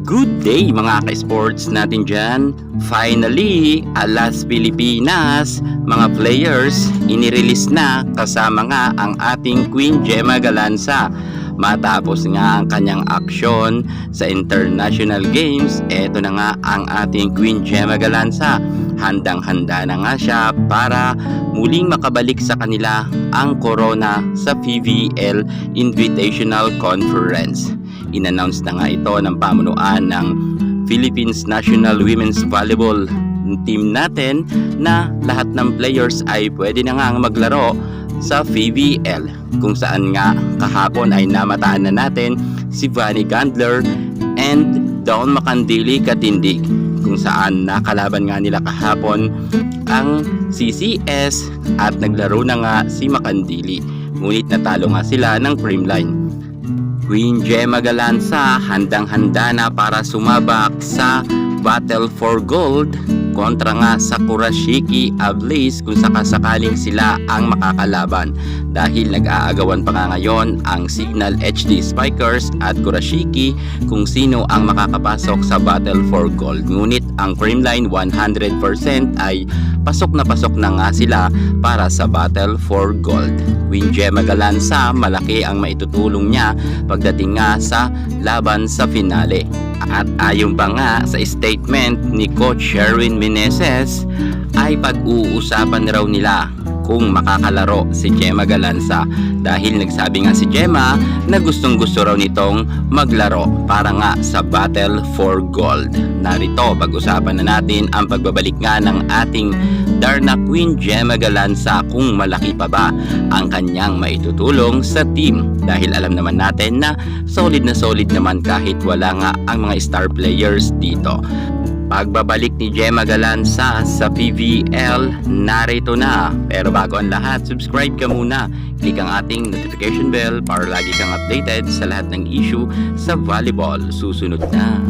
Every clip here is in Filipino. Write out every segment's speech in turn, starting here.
Good day mga ka-sports natin dyan. Finally, Alas Pilipinas, mga players, inirelease na kasama nga ang ating Queen Gemma Galanza. Matapos nga ang kanyang aksyon sa International Games, eto na nga ang ating Queen Gemma Galanza. Handang-handa na nga siya para muling makabalik sa kanila ang corona sa PVL Invitational Conference. In-announce na nga ito ng pamunuan ng Philippines National Women's Volleyball team natin na lahat ng players ay pwede na nga maglaro sa PVL, kung saan nga kahapon ay namataan na natin si Vanny Gandler and Dawn Makandili Katindig, kung saan nakalaban nga nila kahapon ang CCS at naglaro na nga si Makandili, ngunit natalo nga sila ng Creamline. Queen Gemma Galanza handang-handa na para sumabak sa Battle for Gold kontra nga sa Kurashiki Ablaze kung sakasakaling sila ang makakalaban, dahil nag-aagawan pa nga ngayon ang Signal HD Spikers at Kurashiki kung sino ang makakapasok sa Battle for Gold. Ngunit ang Creamline 100% ay pasok na nga sila para sa Battle for Gold. Queen Gemma Galanza, malaki ang maitutulong niya pagdating nga sa laban sa finale. At ayon pa nga sa statement ni Coach Sherwin Meneses, ay pag-uusapan raw nila kung makakalaro si Gemma Galanza, dahil nagsabi nga si Gemma na gustong-gusto raw nitong maglaro para nga sa Battle for Gold. Narito, pag-usapan na natin ang pagbabalik nga ng ating Darna Queen Gemma Galanza, kung malaki pa ba ang kanyang maitutulong sa team, dahil alam naman natin na solid naman kahit wala nga ang mga star players dito. Pagbabalik ni Gemma Galanza sa PVL, narito na. Pero bago ang lahat, subscribe ka muna. Click ang ating notification bell para lagi kang updated sa lahat ng issue sa volleyball. Susunod na.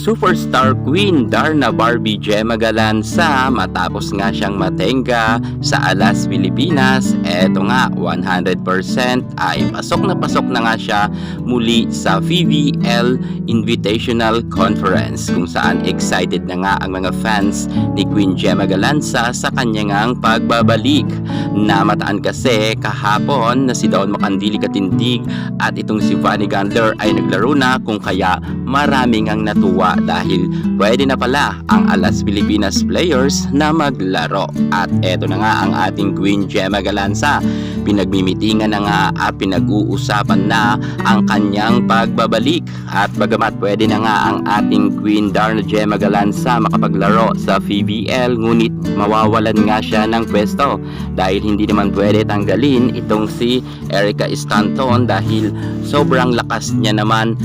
Superstar Queen Darna Barbie Gemma Galanza, matapos nga siyang matenga sa Alas Pilipinas, eto nga 100% ay pasok na nga siya muli sa PVL Invitational Conference, kung saan excited na nga ang mga fans ni Queen Gemma Galanza sa kanyang pagbabalik. Namataan kasi kahapon na si Dawn Makandili Katindig at itong si Vanny Gandler ay naglaro na, kung kaya maraming ang natuwa dahil pwede na pala ang Alas Pilipinas players na maglaro. At eto na nga ang ating Queen Gemma Galanza, pinagmimitingan na nga at pinag-uusapan na ang kanyang pagbabalik. At bagamat pwede na nga ang ating Queen Darna Gemma Galanza makapaglaro sa PVL, ngunit mawawalan nga siya ng pwesto dahil hindi naman pwede tanggalin itong si Erica Stanton dahil sobrang lakas niya naman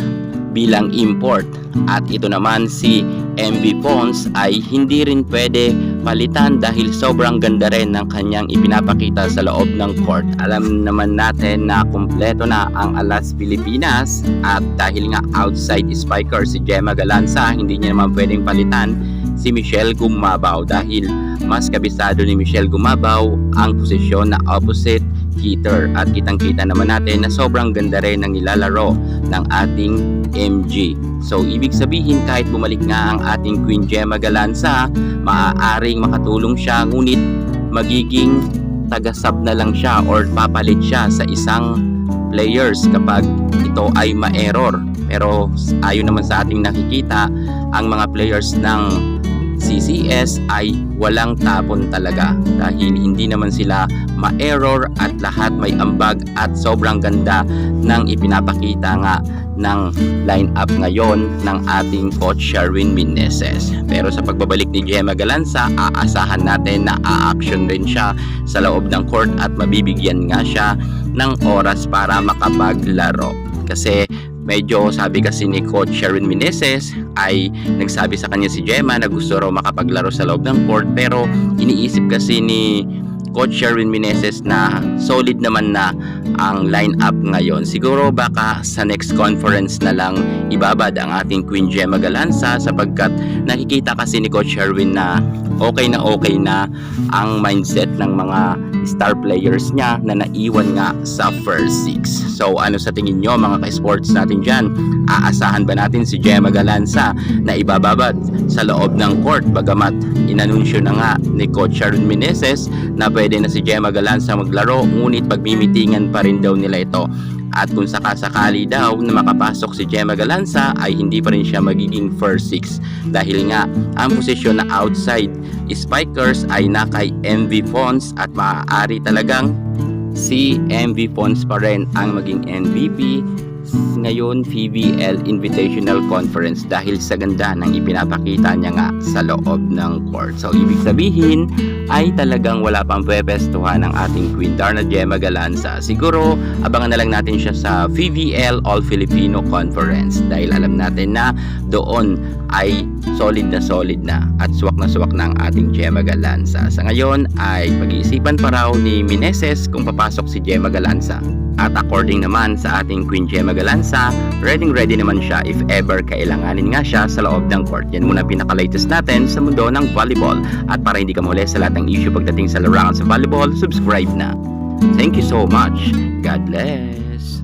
bilang import, at ito naman si MV Pons ay hindi rin pwede palitan dahil sobrang ganda rin ng kanyang ipinapakita sa loob ng court. Alam naman natin na kumpleto na ang Alas Pilipinas, at dahil nga outside spiker si Gemma Galanza, hindi niya naman pwedeng palitan si Michelle Gumabaw dahil mas kabisado ni Michelle Gumabaw ang posisyon na opposite hitter, at kitang-kita naman natin na sobrang ganda rin ng nilalaro ng ating MG. So ibig sabihin, kahit bumalik nga ang ating Queen Gemma Galanza, maaaring makatulong siya, ngunit magiging taga-sub na lang siya or papalit siya sa isang players kapag ito ay ma-error. Pero ayon naman sa ating nakikita, ang mga players ng CCS ay walang tapon talaga dahil hindi naman sila ma-error at lahat may ambag, at sobrang ganda ng ipinapakita nga ng line-up ngayon ng ating Coach Sherwin Meneses. Pero sa pagbabalik ni Gemma Galanza, aasahan natin na a-action rin siya sa loob ng court at mabibigyan nga siya ng oras para makapaglaro. Kasi medyo sabi kasi ni Coach Sherwin Meneses ay nagsabi sa kanya si Gemma na gusto raw makapaglaro sa loob ng court, pero iniisip kasi ni Coach Sherwin Meneses na solid naman na ang line-up ngayon. Siguro baka sa next conference na lang ibabad ang ating Queen Gemma Galanza, sapagkat nakikita kasi ni Coach Sherwin na okay na ang mindset ng mga star players niya na naiwan nga sa first six. So ano sa tingin nyo mga ka-sports natin dyan? Aasahan ba natin si Gemma Galanza na ibababad sa loob ng court bagamat inanunsyo na nga ni Coach Sharon Meneses na pwede na si Gemma Galanza maglaro, ngunit pagmimitingan pa rin daw nila ito? At kung sakasakali daw na makapasok si Gemma Galanza ay hindi pa rin siya magiging first six dahil nga ang posisyon na outside spikers ay na kay MV Fons at maaari talagang si MV Fons pa rin ang maging MVP ngayon PBL Invitational Conference dahil sa ganda ng ipinapakita niya nga sa loob ng court. So ibig sabihin ay talagang wala pang pepestuhan ng ating Queen Darna Gemma Galanza. Siguro abangan na lang natin siya sa PBL All Filipino Conference dahil alam natin na doon ay solid na at suwak na ang ating Gemma Galanza. Sa ngayon ay pag-iisipan pa raw ni Meneses kung papasok si Gemma Galanza. At according naman sa ating Queen Gemma Galanza, ready naman siya if ever kailanganin nga siya sa loob ng court. Yan muna pinaka-latest natin sa mundo ng volleyball. At para hindi ka mahuli sa lahat ng issue pagdating sa larangan sa volleyball, subscribe na. Thank you so much. God bless.